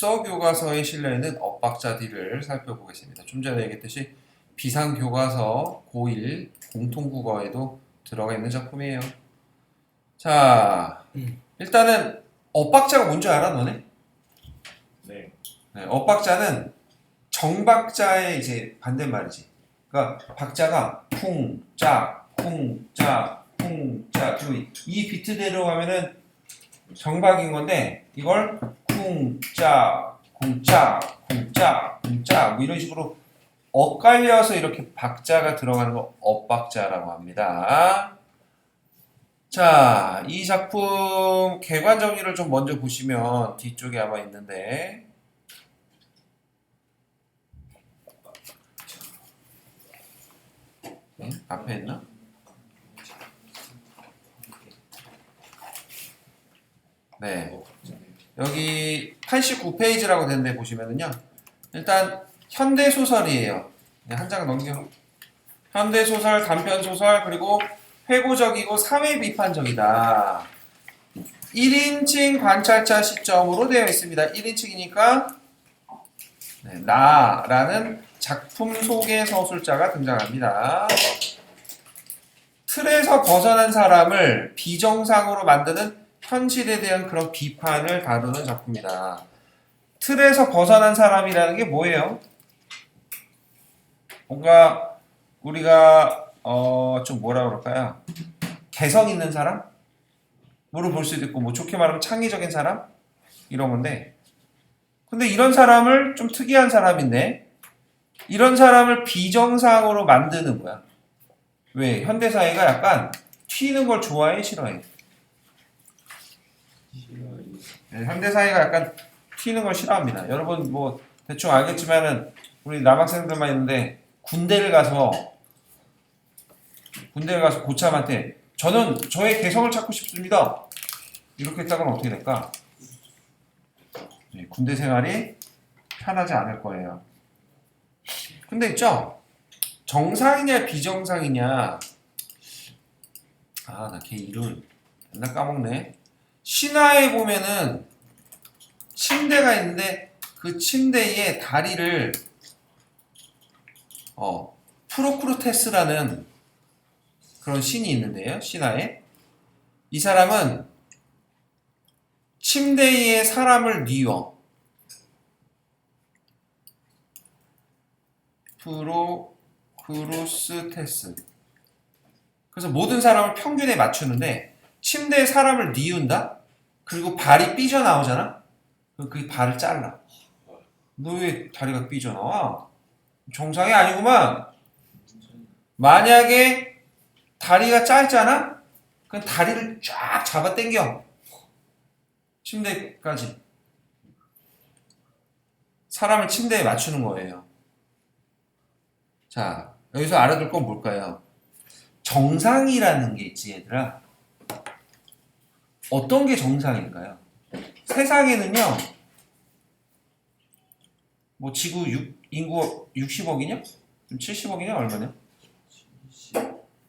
교과서에 실려있는 엇박자 D를 살펴보겠습니다. 좀 전에 얘기했듯이 비상교과서 고1 공통국어에도 들어가 있는 작품이에요. 자, 일단은 엇박자가 뭔지 알아, 너네? 네. 네, 엇박자는 정박자의 이제 반대말이지. 그러니까 박자가 쿵, 짝, 쿵, 짝, 쿵, 짝. 그리고 이 비트대로 가면은 정박인 건데 이걸 쿵, 짝, 쿵, 짝, 쿵, 짝, 쿵, 짝 뭐 이런 식으로 엇갈려서 이렇게 박자가 들어가는 거 엇박자라고 합니다. 자, 이 작품 개관 정리를 좀 먼저 보시면 뒤쪽에 아마 있는데 앞에 있나? 네. 여기 89페이지라고 되는데 보시면은요. 일단 현대소설이에요. 네, 한 장 넘겨. 현대소설, 단편소설, 그리고 회고적이고 사회비판적이다. 1인칭 관찰자 시점으로 되어 있습니다. 1인칭이니까 네, 나라는 작품 소개 서술자가 등장합니다. 틀에서 벗어난 사람을 비정상으로 만드는 현실에 대한 그런 비판을 다루는 작품이다. 틀에서 벗어난 사람이라는 게 뭐예요? 뭔가 우리가 좀 뭐라 그럴까요? 개성 있는 사람? 뭐로 볼 수도 있고 뭐 좋게 말하면 창의적인 사람? 이런 건데 근데 이런 사람을 좀 특이한 사람인데 이런 사람을 비정상으로 만드는 거야. 왜? 현대사회가 약간 튀는 걸 좋아해? 싫어해? 네, 현대사회가 약간 튀는 걸 싫어합니다. 여러분 뭐 대충 알겠지만은 우리 남학생들만 있는데 군대를 가서 고참한테 저는 저의 개성을 찾고 싶습니다. 이렇게 했다가는 어떻게 될까? 네, 군대 생활이 편하지 않을 거예요. 근데 있죠? 정상이냐 비정상이냐 나 걔 이름을 맨날 까먹네. 신화에 보면은 침대가 있는데 그 침대에 다리를 프로크루테스라는 그런 신이 있는데요. 신화에 이 사람은 침대 위에 사람을 뉘어 프로크루스테스. 그래서 모든 사람을 평균에 맞추는데 침대에 사람을 뉘운다? 그리고 발이 삐져나오잖아? 그 발을 잘라. 너 왜 다리가 삐져나와? 정상이 아니구만. 만약에 다리가 짧잖아? 그럼 다리를 쫙 잡아 당겨. 침대까지. 사람을 침대에 맞추는 거예요. 자, 여기서 알아둘 건 뭘까요? 정상이라는 게 있지, 얘들아. 어떤 게 정상일까요? 세상에는요, 뭐 지구 인구 60억이냐? 70억이냐? 얼마냐?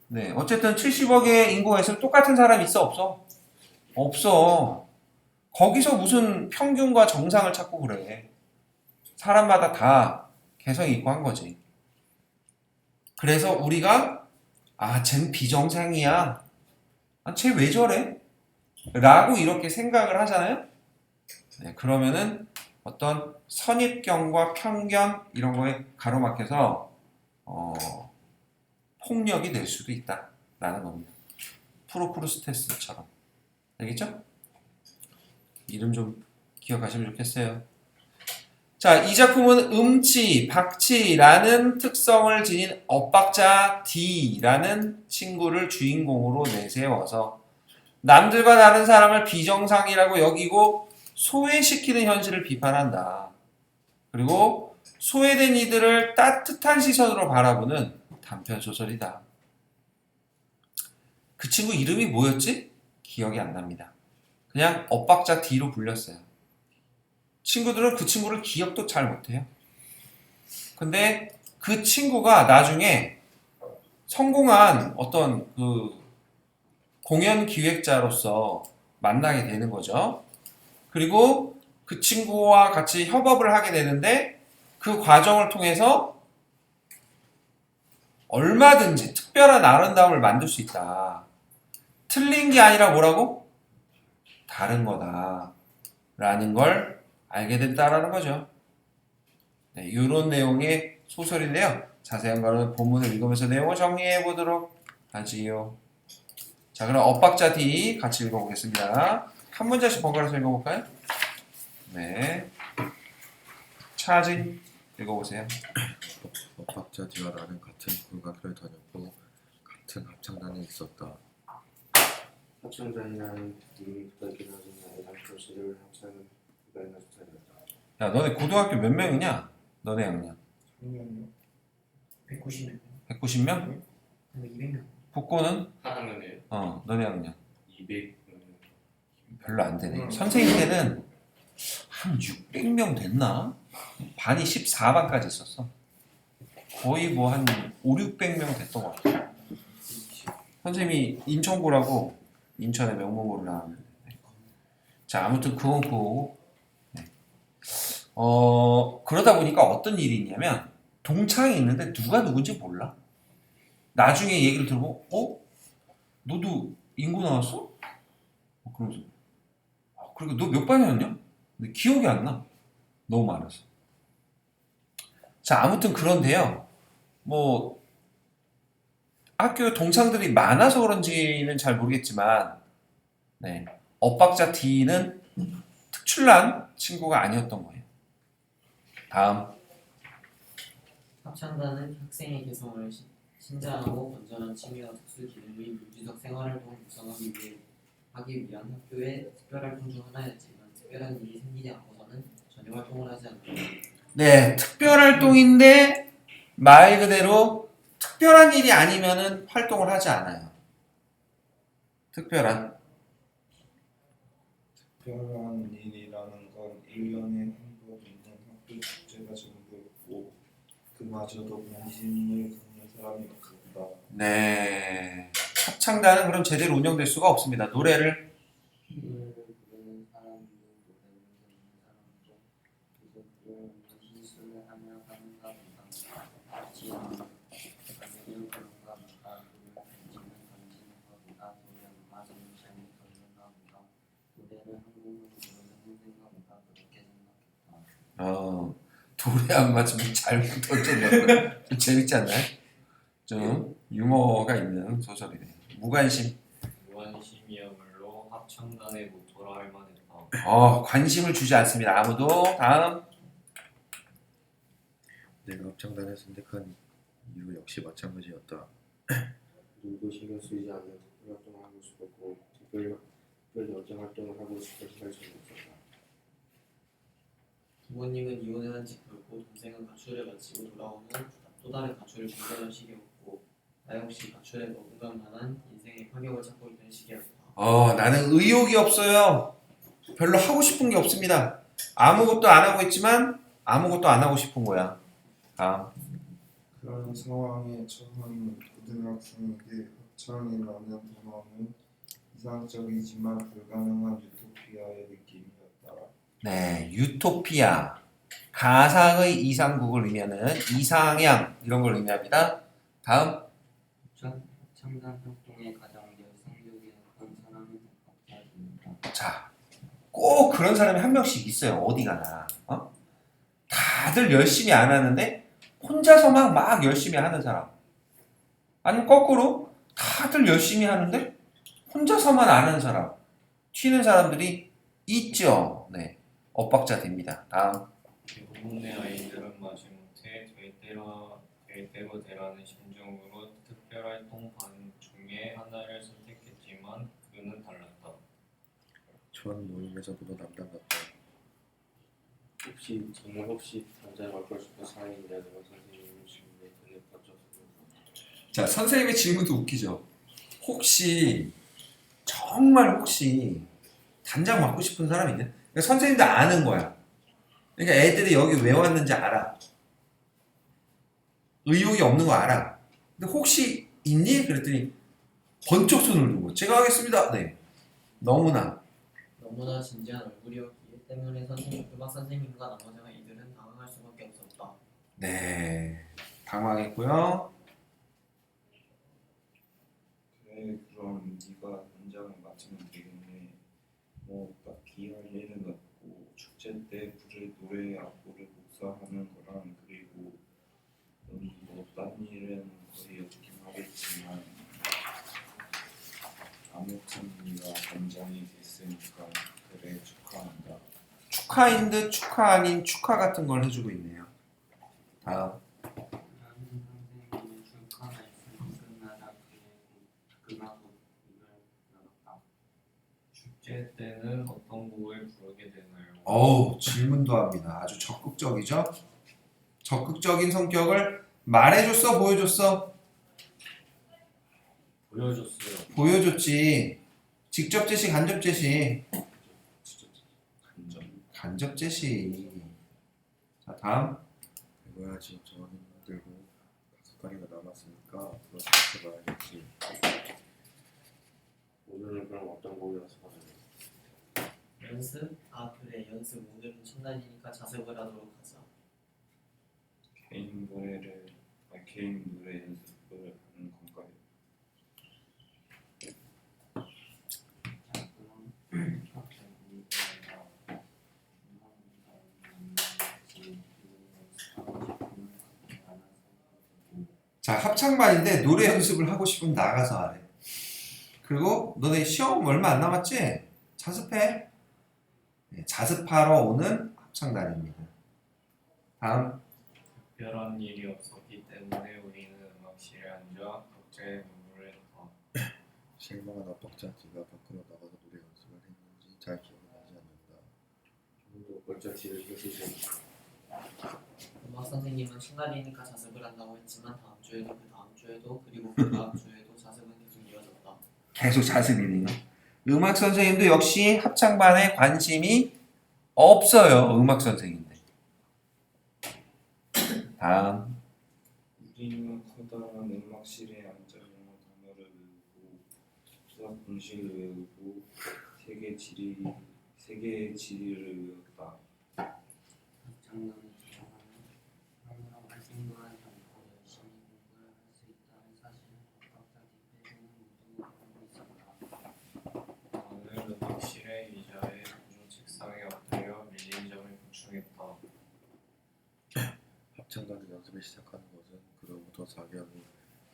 네, 어쨌든 70억의 인구가 있으면 똑같은 사람이 있어? 없어? 없어. 거기서 무슨 평균과 정상을 찾고 그래. 사람마다 다 개성이 있고 한 거지. 그래서 우리가 쟨 비정상이야. 쟤 왜 저래? 라고 이렇게 생각을 하잖아요. 네, 그러면은 어떤 선입견과 편견 이런 거에 가로막혀서 폭력이 될 수도 있다라는 겁니다. 프로크루스테스처럼. 알겠죠? 이름 좀 기억하시면 좋겠어요. 자, 이 작품은 음치, 박치라는 특성을 지닌 엇박자 D라는 친구를 주인공으로 내세워서 남들과 다른 사람을 비정상이라고 여기고 소외시키는 현실을 비판한다. 그리고 소외된 이들을 따뜻한 시선으로 바라보는 단편소설이다. 그 친구 이름이 뭐였지? 기억이 안 납니다. 그냥 엇박자 D로 불렸어요. 친구들은 그 친구를 기억도 잘 못해요. 근데 그 친구가 나중에 성공한 어떤 그 공연 기획자로서 만나게 되는 거죠. 그리고 그 친구와 같이 협업을 하게 되는데 그 과정을 통해서 얼마든지 특별한 아름다움을 만들 수 있다. 틀린 게 아니라 뭐라고? 다른 거다. 라는 걸 알게 됐다라는 거죠. 네, 이런 내용의 소설인데요. 자세한 거는 본문을 읽으면서 내용을 정리해 보도록 하지요. 자, 그럼 엇박자 D 같이 읽어보겠습니다. 한 문제씩 번갈아서 읽어볼까요? 네. 차진 읽어보세요. 엇박자 D와 나는 같은 고등학교를 다녔고 같은 합창단에 있었다. 합창단이라는 이름이 붙어있긴 하지만 애당초 시절 합창은 구별나 스타일이었다. 야, 너네 고등학교 몇 명이냐? 너네 학년. 학년이요? 190명. 190명? 200명. 북고는? 하나면은 너네 학년. 200. 별로 안 되네. 선생님 때는 한 600명 됐나? 반이 14반까지 있었어. 거의 뭐 한 5, 600명 됐던 것 같아. 선생님이 인천고라고 인천의 명문고를 나왔는데. 자, 아무튼 그건 그거고. 네. 그러다 보니까 어떤 일이 있냐면 동창이 있는데 누가 누군지 몰라. 나중에 얘기를 들어보면 너도 인고 나왔어? 그러면서 그리고 너 몇 반이었냐? 근데 기억이 안 나. 너무 많아서. 자, 아무튼 그런데요. 뭐 학교 동창들이 많아서 그런지는 잘 모르겠지만 네. 엇박자 D는 특출난 친구가 아니었던 거예요. 다음. 합창단은 학생의 개성을 신장하고 건전한 취미와 특수 기능의 유지적 생활활동을 구성하기 위한 학교의 특별활동 중 하나였지만 특별한 일이 생기지 않고서는 전혀 활동을 하지 않는다. 네, 특별활동인데 말 그대로 특별한 일이 아니면은 활동을 하지 않아요. 특별한. 특별한 일이라는 건 1년에 한 번 있는 학교 축제가 전부였고 그마저도 관심을 갖는 사람이 없었다. 네. 합창단은 그럼 제대로 운영될 수가 없습니다. 노래를 노래를 부르는 사람도 노래를 듣는 사람도 이제 그런 실수를 하며 하는가 보다. 지혜는 아니면 그런가 보다. 노래를 던지는 것보다 노래를 맞으면 잘못 던진가 보다. 노래를 한 곡을 부르는 힘든가 보다. 그렇게 생각했다. 노래 안 맞으면 잘못 던졌나. 좀 재밌지 않나요? 좀 유머가 있는 소설이네요. 무관심. 무관심이야말로 합창단의 모토라 할 만했다. 관심을 주지 않습니다. 아무도. 다음. 내가 합창단에 선택한 이유 역시 마찬가지였다. 누구도 신경 쓰이지 않는 특별 활동을 하고 싶었고 특별히 어떤 활동을 하고 싶을지 할 수는 없었다. 부모님은 이혼을 한 지 그렇고 동생은 가출을 마치고 돌아오는 또 다른 가출을 준비하는 시기였고 나 역시 가출에 어긋난만한 인생의 파격을 찾고 있던 시기였다. 나는 의욕이 없어요. 별로 하고 싶은 게 없습니다. 아무것도 안 하고 있지만 아무것도 안 하고 싶은 거야. 다음. 그런 상황에 처한 고등학생에게 합창이라는 단어는 이상적이지만 불가능한 유토피아의 느낌이었다. 네, 유토피아. 가상의 이상국을 의미하는 이상향 이런 걸 의미합니다. 다음. 합창단 활동에 가장 열성적이었던 사람은 박자입니다. 자, 꼭 그런 사람이 한 명씩 있어요. 어디 가나. 다들 열심히 안 하는데 혼자서만 막 열심히 하는 사람. 아니면 거꾸로 다들 열심히 하는데 혼자서만 안 하는 사람. 튀는 사람들이 있죠. 네, 엇박자 됩니다. 다음. 대부분의 아이들은 마지못해 될 대로 되라는 심정으로 특별활동 반 중에 하나를 선택했지만 그는 달랐다. 전 모임에서도 남단 같다. 혹시 정말 남자를 바꿀 수 있는 사람이냐는 선생님의 질문에 눈을 번쩍 자, 선생님의 질문도 웃기죠. 혹시 정말 혹시 단장 맡고 싶은 사람이 있냐? 그러니까 선생님도 아는 거야. 그러니까 애들이 여기 왜 왔는지 알아. 의욕이 없는 거 알아. 근데 혹시 있니? 그랬더니 번쩍 손을 들고 제가 하겠습니다. 네. 너무나 너무나 진지한 얼굴이었기에 때문에 음악 선생님과 나머지 아이들은 당황할 수밖에 없었다. 네, 당황했고요. 그래 그럼 네가 현장을 맡으면 되겠네. 뭐 딱히 할 일은 없고 축제 때 부를 노래 악보를 복사하는 거랑 그리고 뭐딴 일은 거의 없긴 하겠지만 아무튼 네가 단장이 됐으니까 그래 축하한다. 축하인 듯 축하 아닌 축하 같은 걸 해주고 있네요. 다음. 나는 선생님의 축하 말씀이 끝나자 그가 이걸 열었다. 축제 때는 어떤 곡을 부르게 되나요? 어우, 질문도 합니다. 아주 적극적이죠? 적극적인 성격을 말해줬어, 보여줬어? 보여줬어요. 보여줬지. 직접 제시, 간접 제시. 간전. 간접 제시. 자, 다음. 배워야지. 정원이 힘들고 5달이나 남았으니까 앞으로 생각해봐야겠지. 오늘은 그럼 어떤 곡이라서 받아요? 연습? 아 그래 연습. 오늘은 첫날이니까 자습을 하도록 하자. 개인 노래 연습을 하는 건가요? 자 그럼 갑자기 자, 합창반인데 노래 연습을 하고 싶으면 나가서 하래. 그리고 너네 시험 얼마 안 남았지? 자습해. 네, 자습하러 오는 합창단입니다. 다음. 특별한 일이 없었기 때문에 우리는 음악실에 앉아 각자의 공부를 했다. 실망한 압박자 네가 밖으로 나가서 노래 연습을 했는지 잘 기억이 나지 않는다. 좀더 걸작지를 펼치시면 음악 선생님은 첫날이니까 자습을 한다고 했지만 다음 주에도 그 다음 주에도 그리고 그 다음 주에도 자습은 계속 이어졌다. 계속 자습이네요. 음악 선생님도 역시 합창반에 관심이 없어요. 음악 선생인데. 다음. 우리는 커다란 음악실에 앉아 영어 단어를 외우고 수학 공식을 외우고 세계의 지리를 외웠다. 장난을 좋아하는 너무나 활동도 하지 않고 열심히 공부를 할 수 있다는 사실은 각자 뒷배경은 모두 알고 있었다. 나는 음악실의 의자에 구조 책상에 엎드려 밀린 점을 보충했다. 합창단을 연습을 시작하는 것은 그로부터 4개월 후,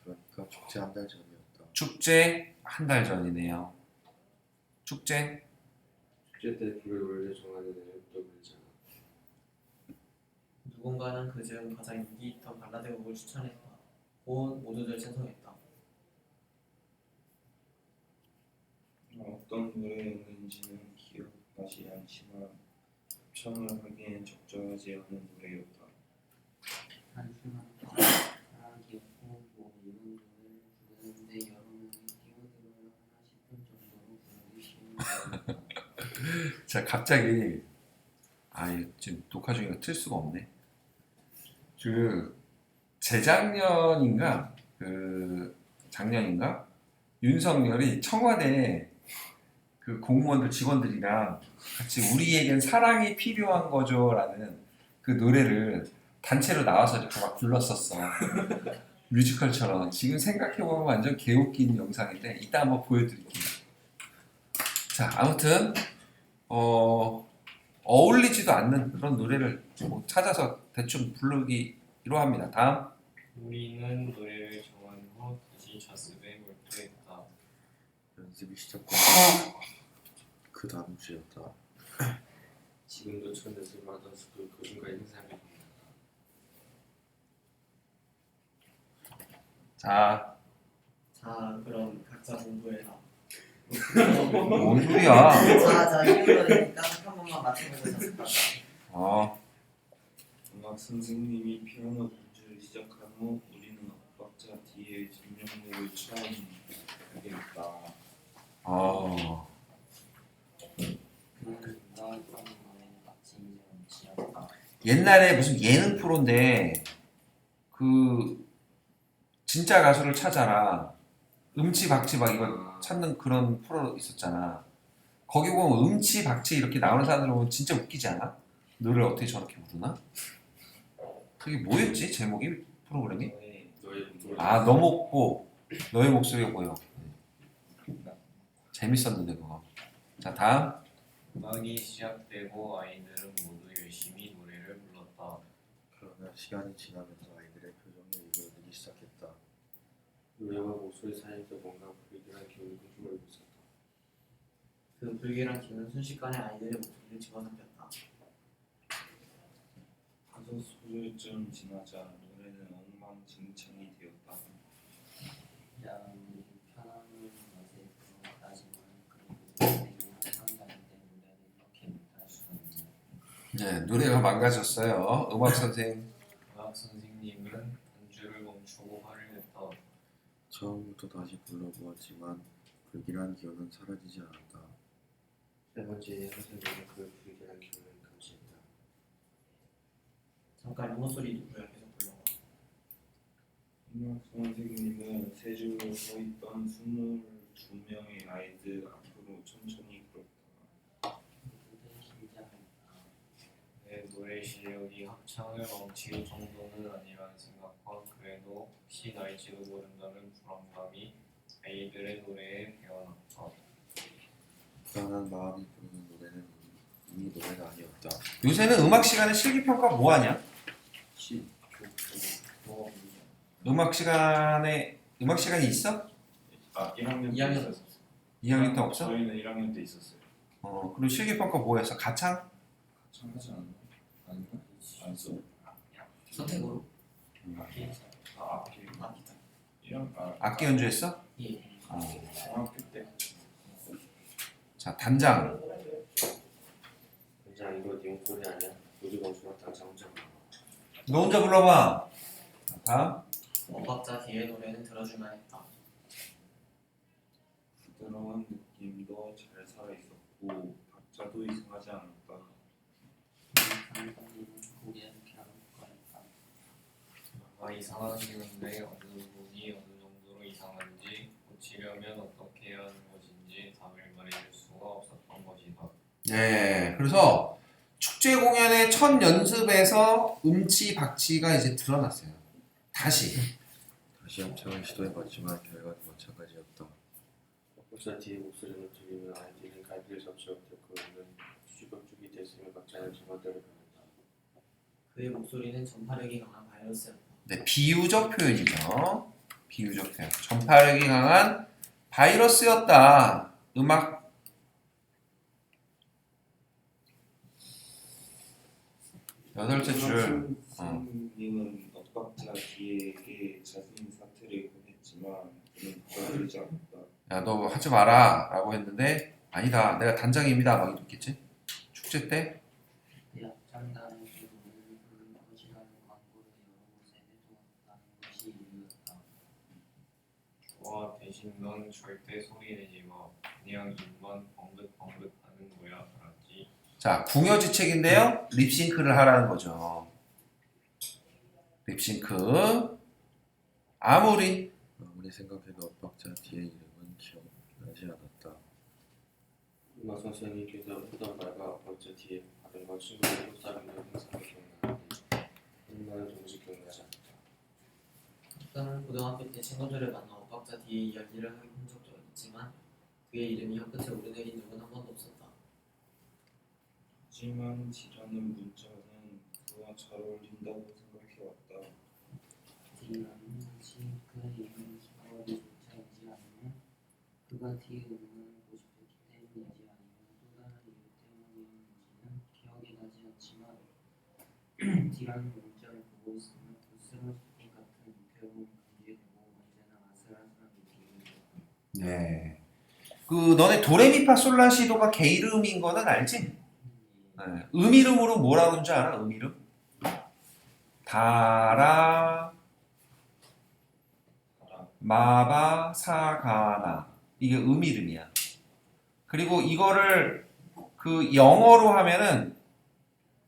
그러니까 축제 한 달 전이었다. 축제 한 달 전이네요. 축제? 축제 때 부를 노래를 정하게 되부터 그랬잖아. 누군가는 그중 가장 인기 있던 발라드 곡을 추천했다. 곧 모두들 찬성했다. 어떤 노래였는지는 기억나지 않지만 합창을 하기엔 적절하지 않은 노래였다. 단순한 사랑이었고 뭐 이런 노래를 부르는데 여러 명이 뛰어들어야 하나 싶을 정도로 부르기 쉬운 노래였다. 자, 갑자기 지금 녹화 중이라 틀 수가 없네. 재작년인가 작년인가 윤석열이 청와대 그 공무원들 직원들이랑 같이 우리에겐 사랑이 필요한 거죠라는 그 노래를 단체로 나와서 이렇게 막 불렀었어. 뮤지컬처럼. 지금 생각해보면 완전 개웃긴 영상인데 이따 한번 보여드릴게요. 자, 아무튼 어울리지도 않는 그런 노래를 뭐 찾아서 대충 부르기로 합니다. 다음. 우리는 노래를 정한 후 다시 자습에 몰두했다. 연습이 시작된 그 다음 주였다. 지금도 첫 연습을 하던 그 교수가 있는 사람이 자, 그럼 각자 공부해라. 뭔 소리야? 자 이거니까 한 번만 맞춰보고 자습하자. 음악 선생님이 피아노 연주를 시작한 후 우리는 엇박자 뒤에 진명곡을 처음 하게 됐다. 그는 나와 하는 말에 마치 이제 넘치었다. 옛날에 무슨 예능 프로인데 진짜 가수를 찾아라. 음치 박치 막 이거 찾는 그런 프로 있었잖아. 거기 보면 음치, 박치 이렇게 나오는 사람들 보면 진짜 웃기지 않아? 노래를 어떻게 저렇게 부르나? 그게 뭐였지? 제목이? 프로그램이? 너의 아, 너 먹고 너의 목소리가 보여. 재밌었는데 그거. 자, 다음. 음악이 시작되고 아이들은 모두 열심히 노래를 불렀다. 그러나 시간이 지나면서 아이들의 표정이 일그러지기 시작했다. 노래와 목소리 사이에서 뭔가 불길한 기운이 흐르고 있었다. 그 불길한 기운은 순식간에 아이들의 목소리를 집어삼켰다. 다섯 소절쯤 지나자 노래는 엉망진창이 되었다. 야, 우리 편안한 맛에 들어갔다지만 그래도 내게 상당한데 노래를 이렇게 못할 수가 있냐. 네, 노래가 망가졌어요. 음악 선생. 음악 선생님은 반주를 멈추고 화를 냈다. 처음부터 다시 불러보았지만 불길한 기운은 사라지지 않았다. 세 번째 선생님은 그 불길한 기운을 감지했다. 잠깐 영어 소리 누구야? 계속 불러봐. 음악 선생님은 세 줄로 서 있던 22명의 아이들 앞으로 천천히 걸었다. 그들의 신자하였다. 내 노래 실력이 합창을 멈출 정도는 아니란 생각과 그래도 혹시 날지도 모른다는 불안감이 아이들의 노래에 배어났다. 불안한 마음이 부르는 노래는 이미 노래가 아니었다. 요새는 음악 시간에 실기평가 뭐 하냐? 뭐 음악 시간이 있어? 아 1학년 때 2학년 있었어요. 2학년 때 없어? 저희는 1학년 때 있었어요. 그리고 실기평가 뭐 했어? 가창? 참하지 않나? 아닌가? 안 써. 선택으로 악기 아기다. 1학 악기 연주했어? 예. 중학교 때 자, 단장. 당장 이거 네 목소리 아니야? 우리 공주가 당장 혼자 불러. 너 혼자 불러봐. 자, 다음. 어박자 뒤의 노래는 들어줄만 했다. 부드러운 느낌도 잘 살아있었고 박자도 이상하지 않았다. 감독님은 고개를 켜는 거였다. 아, 이상하시는데 어느 부분이 어느 정도로 이상한지 고치려면 어떻게 해야 하는 것인지 답을 말해줄 수가 없었던 것이다. 네, 그래서 축제 공연의 첫 연습에서 음치, 박치가 이제 드러났어요. 다시. 다시 합창을 시도해봤지만 결과는 마찬가지였다. 박자 뒤에 목소리는 들리며 아이들은 갈비를 접지었고 그는 수줍어죽이 됐으며 박자는 제멋대로 변했다. 그의 목소리는 전파력이 강한 바이러스였다. 네, 비유적 표현이죠. 비유적 표현. 전파력이 강한 바이러스였다. 음악. 여덟째 줄. 선생님은 엇박자 뒤에게 자신 사퇴를 권했지만 그는 받아들이지 않았다. 야, 너 하지 마라. 라고 했는데, 아니다. 내가 단장입니다. 막 이랬겠지? 축제 때? 대합장단에서 노래를 부르는 것이라는 광고를 여러 곳에 내두었다는 것이 이유였다. 좋아, 대신 넌 절대 소리 내지 마. 그냥 입만 벙긋벙긋 하는 거야, 알았지? 자, 궁여지책인데요. 립싱크를 하라는 거죠. 립싱크. 아무리 생각해도 엇박자 뒤의 이름은 기억나지 않았다. 음악 선생님께서 후던 말과 박자 뒤에 받은 건 친구들 꽃사람들 행사가 기억나는데 한마는 도무지 기억나지 않았다. 학생은 고등학교 때 친구들을 만나 엇박자 뒤의 이야기를 하긴 한 적도 있지만 그의 이름이 혀끝에 오르내린 적은 한 번도 없었다. 하지만 지라는 문자는 그와 잘 어울린다고 생각해왔다. D라는 것이 그의 이름이 기뻐하기 조차이지 않으면 그가 D의 음을 하고 싶었기 때문이지 아니면 또 다른 이유 때문이었는지는 기억이 나지 않지만 D라는 문자를 보고 있으면 불쌍한 소품 같은 유쾌함을 감지게 되고 언제나 아슬아슬한 느낌이 들었다. 네. 그 너네 도레미파솔라시도가 개 이름인 거는 알지? 네. 이름으로 뭐라 그러는지 알아? 이름? 다라 마바 사가나 이게 이름이야. 그리고 이거를 그 영어로 하면은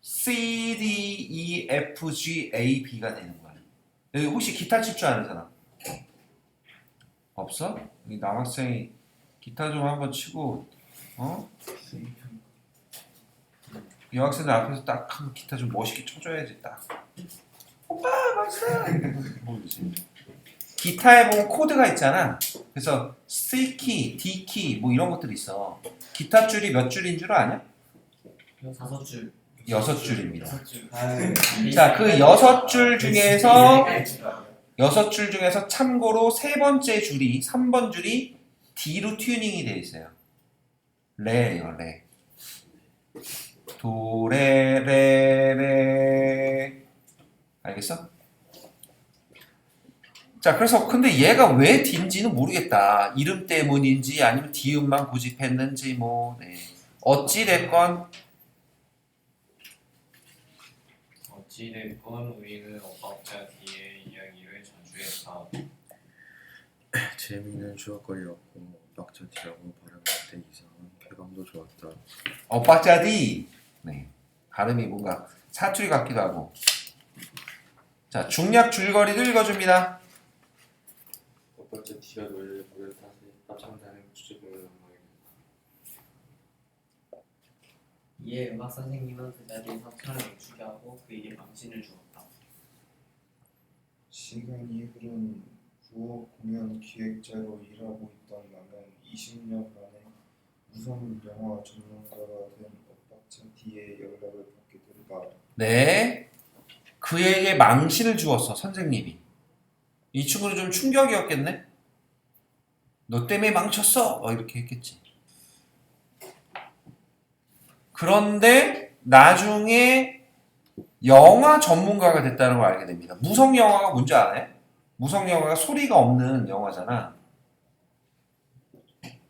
C, D, E, F, G, A, B가 되는 거야. 여기 혹시 기타 칠 줄 아는 사람? 없어? 여기 남학생이 기타 좀 한번 치고 어? 여학생들 앞에서 딱 하면 기타 좀 멋있게 쳐줘야지 딱. 오빠 멋있어. 모르지. 기타에 보면 코드가 있잖아. 그래서 C키, D키 뭐 이런 것들이 있어. 기타 줄이 몇 줄인 줄 아냐? 5줄. 6줄입니다. 6줄. 자, 그 6줄 중에서 6줄 중에서 참고로 세 번째 줄이 3번 줄이 D로 튜닝이 되어 있어요. 레예요, 레. 도, 레, 레, 레. 알겠어? 자, 그래서 근데 얘가 왜 D인지는 모르겠다. 이름 때문인지 아니면 D음만 고집했는지 뭐. 네. 어찌 됐건 어찌됐건 우리는 엇박자 D의 이야기를 자주 했다. 재미있는 추억거리였고 박자 D라고 발음할 때 이상한 쾌감도 좋았다. 엇박자 D. 네. 발음이 뭔가 사투리 같기도 하고. 자, 중략 줄거리도 읽어줍니다. 첫 번째 D가 노래를 부를 탓에 합창단의 주제 공연을 엉망이 이에 음악 선생님은 그 자리에서 합창을 멈추게 하고 그에게 망신을 주었다. 시간이 흐른 후 공연 기획자로 일하고 있던 나는 20년간의 무성 영화 전문가가 된 엇박자 D의 연락을 받게 된다. 네. 그에게 망신을 주었어, 선생님이. 이 친구는 좀 충격이었겠네? 너 때문에 망쳤어! 이렇게 했겠지. 그런데 나중에 영화 전문가가 됐다는 걸 알게 됩니다. 무성 영화가 뭔지 아네? 무성 영화가 소리가 없는 영화잖아.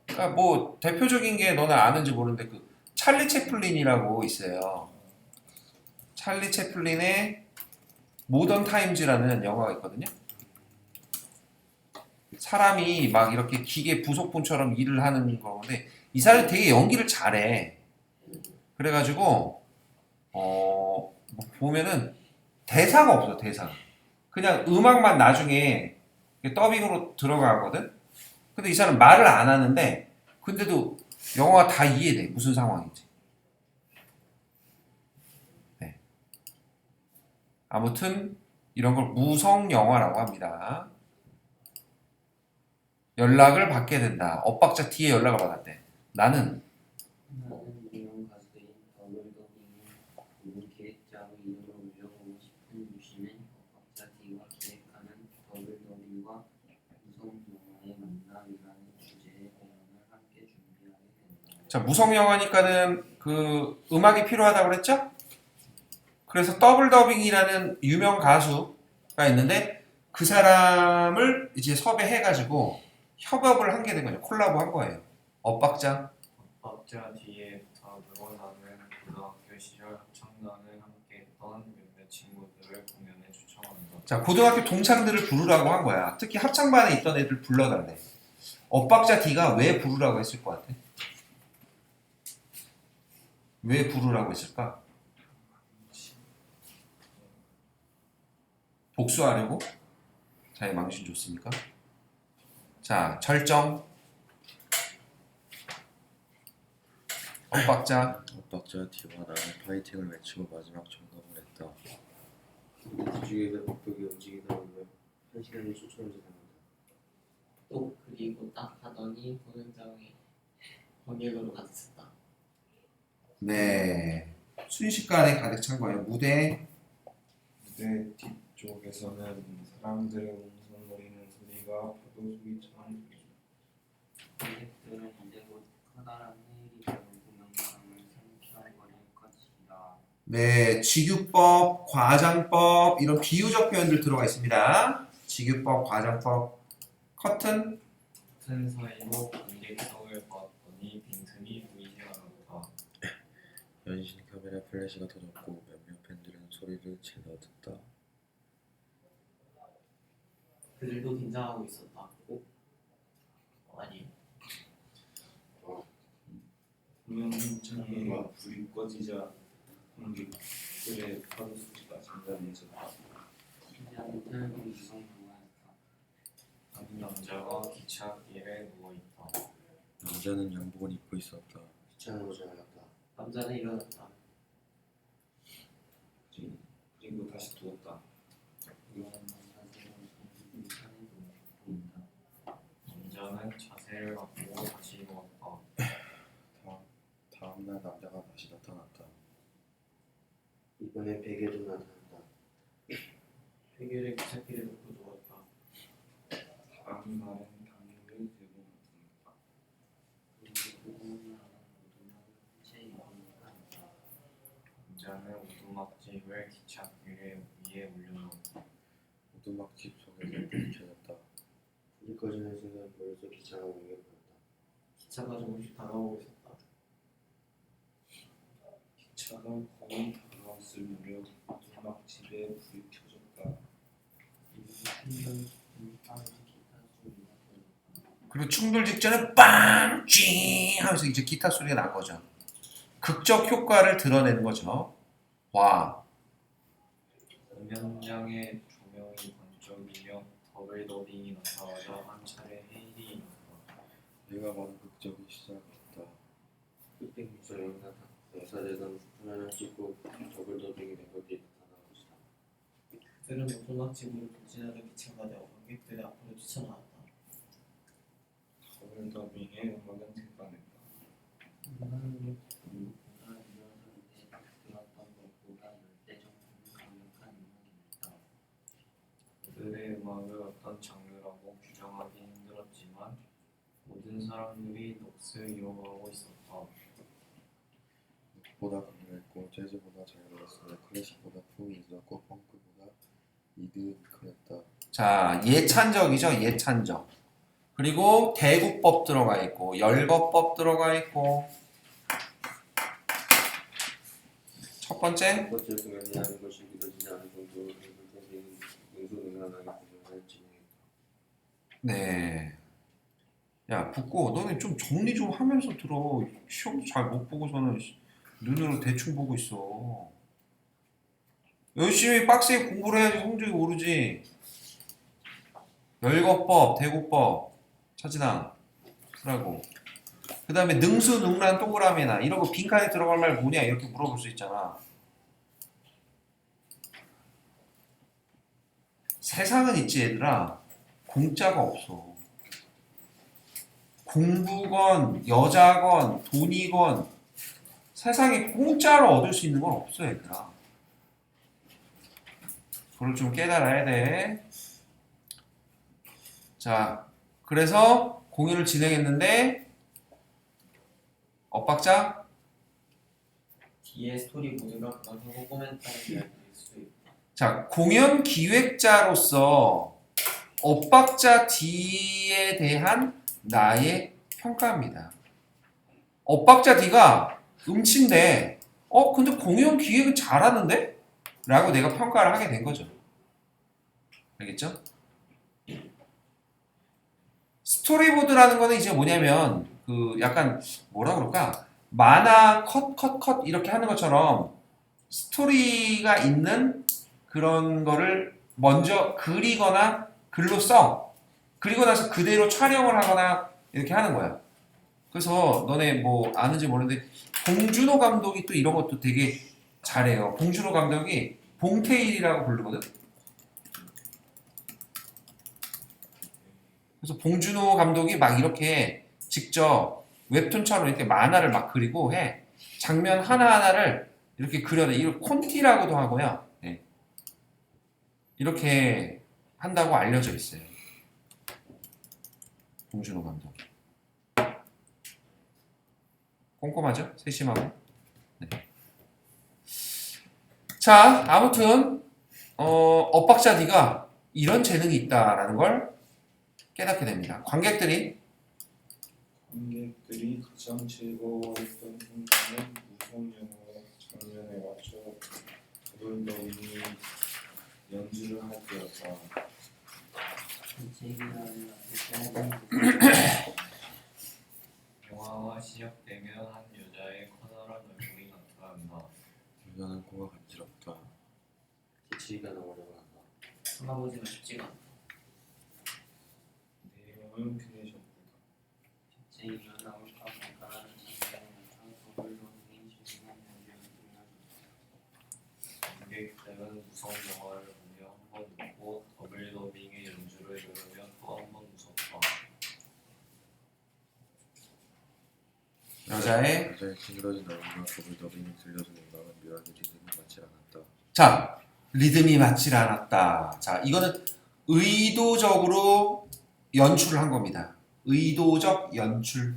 그러니까 뭐 대표적인 게 너는 아는지 모르는데 그 찰리 채플린이라고 있어요. 찰리 채플린의 모던 타임즈라는 영화가 있거든요. 사람이 막 이렇게 기계 부속품처럼 일을 하는 건데 이 사람이 되게 연기를 잘해. 그래가지고 뭐 보면은 대사가 없어. 대사. 그냥 음악만 나중에 더빙으로 들어가거든. 근데 이 사람 말을 안 하는데 근데도 영화가 다 이해돼. 무슨 상황인지. 네. 아무튼 이런 걸 무성 영화라고 합니다. 연락을 받게 된다. 엇박자 D에 연락을 받았대. 나는 유명 가수인 더블더빙의 부분 기획자로 이름을 올려보고 싶은 유심의 엇박자 D와 기획하는 더블더빙과 무성 영화의 만남이라는 주제의 공연을 함께 준비하게 된다. 자, 무성 영화니까는 그 음악이 필요하다고 그랬죠? 그래서 더블 더빙이라는 유명 가수가 있는데 그 사람을 이제 섭외해가지고 협업을 한 게 된 거죠. 콜라보 한 거예요. 엇박자. 엇박자 D의 부탁으로 나는 고등학교 시절 합창단을 함께했던 몇몇 친구들을 공연에 초청한다. 자, 고등학교 동창들을 부르라고 한 거야. 특히 합창반에 있던 애들 불러달래. 엇박자 D가 왜 부르라고 했을 것 같아? 왜 부르라고 했을까? 복수하려고? 자의 망신 줬습니까? 자, 절정. 엇박자. 박자 D와 나는 파이팅을 외치고 마지막 점검을 했다. 뒤쪽에서 벽벽이 움직이다 보면 1시간이 초점을 지납니다. 또 그리고 딱 하더니 공연장에 관객으로 가득 찼다. 네. 순식간에 가득 찬 거예요. 무대. 무대 뒤쪽에서는 사람들의 웅성거리는 소리가 파도 소리처럼 들리죠. 관객들은 이제 곧 커다란 헤일이 되는 공연장을 상쾌하거릴 것이다. 네. 직유법, 과장법 이런 비유적 표현들 들어가 있습니다. 직유법, 과장법. 커튼. 같은 사이로 관객석을 보았더니 빈틈이 보이지 않았다. 연신 카메라 플래시가 터졌고 몇몇 팬들은 소리를 질러 듣다. 그들도 긴장하고 있었다. 아니, 공연 현장에 불이 꺼지자 관객들의 파도 소리가 잔잔해졌다. 심지어는 태양이 무성 영화였다. 한 남자가 기차 뒤에 누워있다. 남자는 양복을 입고 있었다. 기차는 오지 않았다. 남자는 일어났다. 그리고 다시 두었다. 일어난 남자는 산에 보인다. 남자는 자세를 바꾸고 다시 누웠다. 다음날 남자가 다시 나타났다. 이번엔 베개도 나타났다. 베개를 기찻길에 놓고 누웠다. 다음 날은 당뇨를 들고 나타났다. 그리고 구멍이 하나 오두막을 훔쳐 입으니까 남자는 오두막집을 기차 위에 올려놓았다. 오두막집 속에서 불이 켜졌다. 불이 꺼지는 순간 머릿속 기차가 옮겨버렸다. 기차가 조금씩 다가오고 있었다. 기차가 거의 다가왔을 무렵 오두막집에 불이 켜졌다. 그리고 충돌 직전에 빵! 쥐! 하면서 이제 기타 소리가 난 거죠. 극적 효과를 드러내는 거죠. 와. 공연장의 조명이 번쩍이며 더블더빙이 나타나자 한 차례 헤일이 일어났다. 내가 보는 극적이 시작했다. 그때 무서운 역사대전 화면을 찍고 더블더빙이 된 것이 나타난 것이다. 그들은 오두막집으로 돌진하던 기차가 되어 관객들의 앞으로 뛰쳐나왔다. 더블더빙의 음악은 등판했다. 공간을 일어설 때 들었던 것보다 10배 정도는 강력한 음악이었다. 그들의 음악을 어떤 장르라고 규정하기 힘들었지만 모든 사람들이 넋을 이어가고 있었다. 보다 강렬했고 재즈보다 자유로웠으며 클래식보다 품이 있었고 펑크보다 리드미컬했다. 자, 예찬적이죠. 예찬적. 그리고 대구법 들어가 있고 열거법 들어가 있고 첫 번째 첫 번째 공연이 하는 것이 믿어지지 않을 정도로 능수능란하게 공연을 진행했다. 네. 야, 붙고 너네 좀 정리 좀 하면서 들어. 시험도 잘 못 보고서는 눈으로 대충 보고 있어. 열심히 빡세게 공부를 해야지 성적이 오르지. 열거법, 대구법, 차진아, 쓰라고. 그 다음에 능수능란 동그라미나 이런 거 빈칸에 들어갈 말 뭐냐 이렇게 물어볼 수 있잖아. 세상은 있지 얘들아. 공짜가 없어. 공부건 여자건 돈이건 세상에 공짜로 얻을 수 있는 건 없어 얘들아. 그걸 좀 깨달아야 돼. 자, 그래서 공연을 진행했는데 엇박자 뒤에 스토리보드가 그것을 호검했다는 이야기일 수도 있다. 자, 공연 기획자로서 엇박자 D에 대한 나의 평가입니다. 엇박자 D가 음치인데 근데 공연 기획은 잘하는데? 라고 내가 평가를 하게 된 거죠. 알겠죠? 스토리보드라는 거는 이제 뭐냐면 그 약간 뭐라 그럴까? 만화 컷 이렇게 하는 것처럼 스토리가 있는 그런 거를 먼저 그리거나 글로 써. 그리고 나서 그대로 촬영을 하거나 이렇게 하는 거야. 그래서 너네 뭐 아는지 모르는데 봉준호 감독이 또 이런 것도 되게 잘해요. 봉준호 감독이 봉테일이라고 부르거든. 그래서 봉준호 감독이 막 이렇게 직접 웹툰처럼 이렇게 만화를 막 그리고 해. 장면 하나하나를 이렇게 그려내. 이걸 콘티라고도 하고요. 네. 이렇게 한다고 알려져 있어요. 봉준호 감독. 꼼꼼하죠? 세심하고. 네. 자, 아무튼 엇박자 D가 이런 재능이 있다라는 걸 깨닫게 됩니다. 관객들이 가장 즐거워했던 순간은 무성 영어 장면에 맞춰 더블더빙이 연주를 할 때였다. 영화가 시작되면 한 여자의 커다란 얼굴이 나타난다. 여자는 코가 간지럽다. 기치가 나오려고 한다. 참아보지가 쉽지가 않다. 내용은 그의 전부다. 제이가 나올까 말까 하는 장면이 공연은 무서운 영화를 보며 한 번 웃고 더블 더빙의 연주를 들으며 또 한 번 웃었다. 여자의 여자의 찌그러진 얼굴과 더블 더빙이 들려준 음악은 묘하게 리듬이 맞지 않았다. 자, 리듬이 맞질 않았다. 자, 이거는 의도적으로 연출을 한 겁니다. 의도적 연출.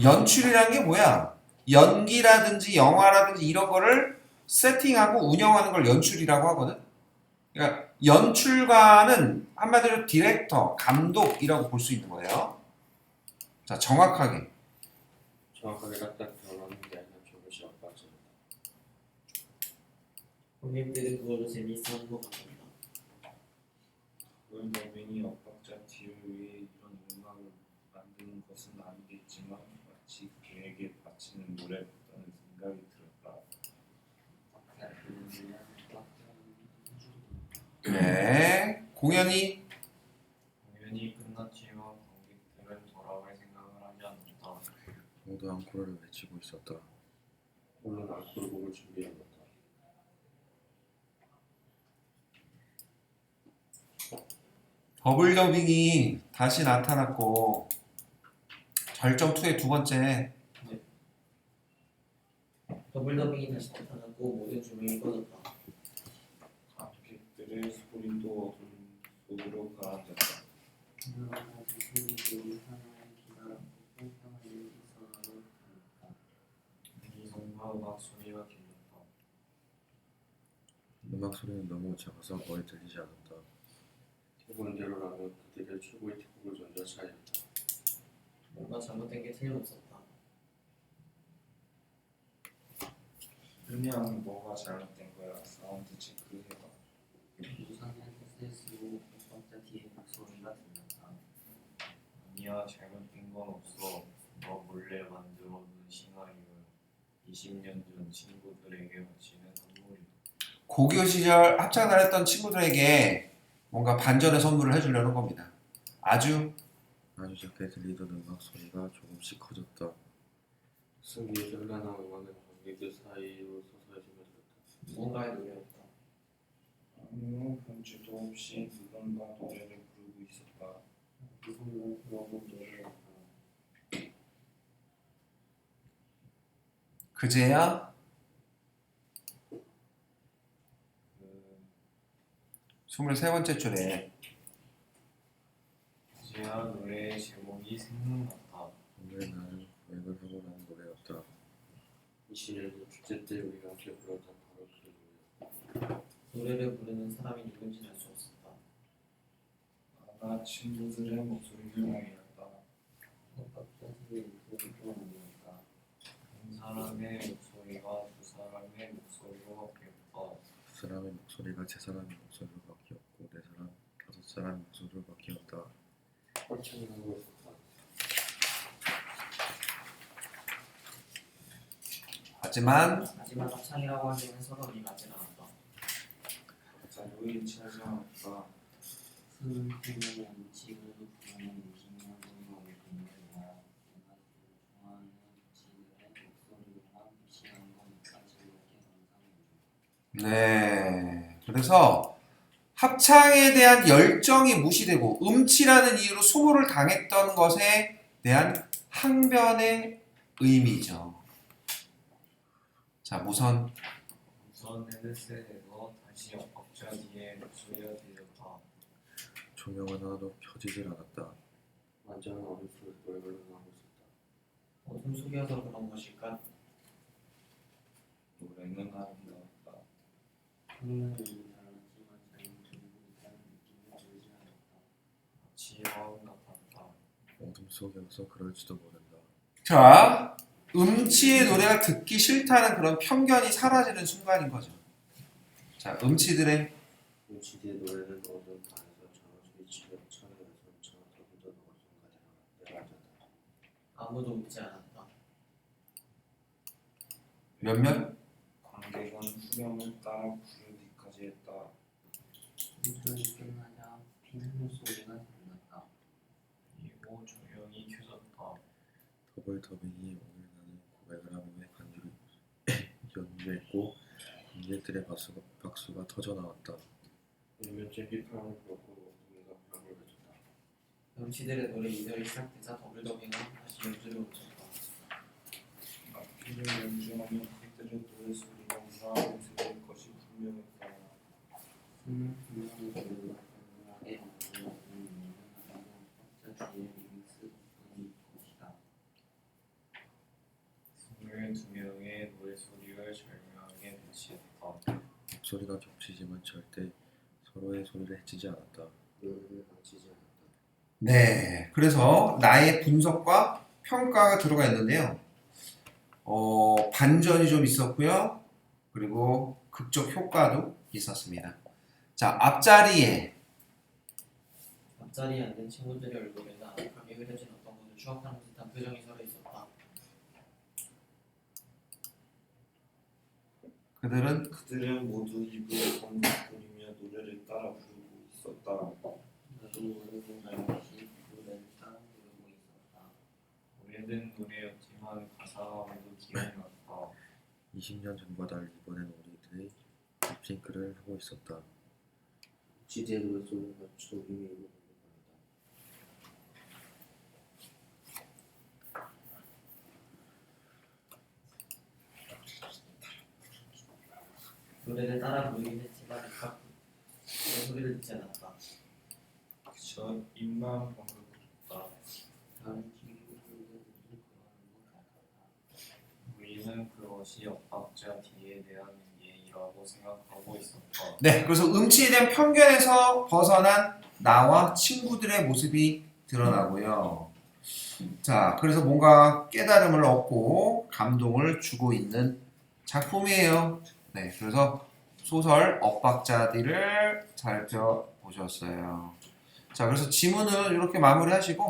연출이란 게 뭐야? 연기라든지 영화라든지 이런 거를 세팅하고 운영하는 걸 연출이라고 하거든. 그러니까 연출가는 한마디로 디렉터, 감독이라고 볼 수 있는 거예요. 자, 정확하게. 정확하게 딱딱 드러나는 게 아니라 조금씩 엇박자였다. 관객들이 그걸로 재미있어하는 것 같습니다. 더블 더빙이 엇박자 뒤를 위해 이런 음악을 만드는 것은 아니겠지만 마치 그에게 바치는 노래 같다는 생각이 들었다. 네. 공연이 공연이 끝났지만 관객들은 돌아갈 생각을 하지 않았다. 모두 앙코르를 외치고 있었다. 물론 앙코르곡을 준비해놨다. 더블 더빙이 다시 나타났고 절정 2의 두 번째 더블 더빙이 다시 나타났고 모든 조명이 꺼졌다. 관객들의 소리도 어둠 속으로 가라앉았다. 그러나 교수님들이 하나의 기다렸고 평평한 일기선으로 다녔다. 이성과 음악 소리가 들렸다. 음악 소리는 너무 작아서 거의 들리지 않았다. 대본대로라면 그들의 최고의 티곡을 전자차였다. 뭔가 잘못된 게 틀림없었다. 그냥 뭐가 잘못된 거야. 사운드 체크해봐. 우산의 햇빛을 쓰고 엇박자 뒤에 목소리가 들렸다. 아니야, 잘못된 건 없어. 너 몰래 만들어둔 싱아리는 20년 전 친구들에게 바치는 선물이다. 고교 시절 합창을 했던 친구들에게 뭔가 반전의 선물을 해주려는 겁니다. 아주 아주 작게 들리던 음악 소리가 조금씩 커졌다. 승리에서 흘러나온 음악은 관객들 사이로 서서히 스며들었다. 누군가의 노래였다. 아무 편지도 없이 누군가 노래를 부르고 있었다. 누군가 불러본 노래였다. 그제야 그 23번째 줄에 이제야 노래의 제목이 생각났다. 오늘 나는 고백을 하고 난 노래였다. 20년 전 축제 때 우리가 함께 불렀던 바로 그 노래였다. 노래를 부르는 사람이 누군지 알 수 없었다. 아마 친구들의 목소리를 알렸다. 엇박자 뒤에 목소리도 아니었다. 한 사람의 목소리가 두 사람의 목소리로 바뀌었다. 두 사람의 목소리가 세 사람의 목소리로 바뀌었고 네 사람, 다섯 사람의 목소리로 바뀌었다. 헐창이 나고 있었다. 하지만 하지만 합창이라고 하기에는 서로 맞지 않았다. 자료 일치하지 않았다. 수능 생명의 음식을 부르는 20년 전의 공연이야. 내가 좋아하는 음식들의 목소리로만 픽싱한 거니까 즐겁게 감상해줘. 네. 그래서 합창에 대한 열정이 무시되고 음치라는 이유로 소모를 당했던 것에 대한 항변의 의미죠. 자, 우선 헤드셋에서 다시 엇박자 뒤에 목소리가 들렸다. 조명은 하나도 켜지질 않았다. 완전한 어둠 속에서 노래가 흘러나오고 있었다. 어둠 속이어서 그런 것일까? 노래는 아름다웠다. 소리는 달랐지만 자연스러운 있다는 느낌이 들지 않았다. 마치 마음 같았다. 어둠 속이어서 그럴지도 모른다. 자, 음치의 노래가 듣기 싫다는 그런 편견이 사라지는 순간인 거죠. 자, 음치들의 음치디의 노래는 어두운 방에서 전원 스위치를 천에서 천원 더 묻어나올 순간에 내려앉았다. 아무도 웃지 않았다. 몇몇 관객은 후렴을 따라 부르기까지 했다. 공연이 끝나자 피눈물 소리가 들렸다. 그리고 조명이 켜졌다. 더블 더빙이 오늘 나는 고백을 하고의 간주를 연주했고 관객들의 박수가 터져 나왔다. 몇째 비판을 겪고 누군가 벽을 가졌다. 음치들의 노래 이별이 시작되자 더블더빙은 다시 연주를 마쳤다. 악기를 연주하며 그들의 노래 소리가 우아하게 들릴 것이 분명했다. 분명히 조용하게 만들어진 이유는 박자 뒤에 리믹스뿐일 것이다. 22명의 노래 소리를 절묘하게 배치했다. 목소리가 겹치지만 절대 서로의 소리를 해치지 않았다. 노래를 망치지 않았다. 네, 그래서 나의 분석과 평가가 들어가 있는데요. 반전이 좀 있었고요. 그리고 극적 효과도 있었습니다. 자, 앞자리에 앞자리에 앉은 친구들의 얼굴에는 아득하게 흐려진 어떤 것을 추억하는 듯한 표정이 서려 있었다. 그들은 모두 입을 번쩍거리며 노래를 따라 부르고 있었다. 나도 모르는 날것이 노래를 따라 부르고 있었다. 오래된 노래였지만 가사가 모두 기억났다. 20년 전과 달리 이번엔 우리들이 립싱크를 하고 있었다. 지지의 노래 소리를 맞춰 우리의 입을 공격한다. 노래를 따라 부르긴 했지만 내 소리를 듣지 않았다. 그저 입만 번쩍거렸다. 다른 친구들은 무슨 그러는 걸 알았다. 우리는 그것이 엇박자 뒤에 대한 예의라고 생각하고 있었다. 네, 그래서 음치된 편견에서 벗어난 나와 친구들의 모습이 드러나고요. 자, 그래서 뭔가 깨달음을 얻고 감동을 주고 있는 작품이에요. 네, 그래서 소설 엇박자들을 살펴보셨어요. 자, 그래서 지문을 이렇게 마무리하시고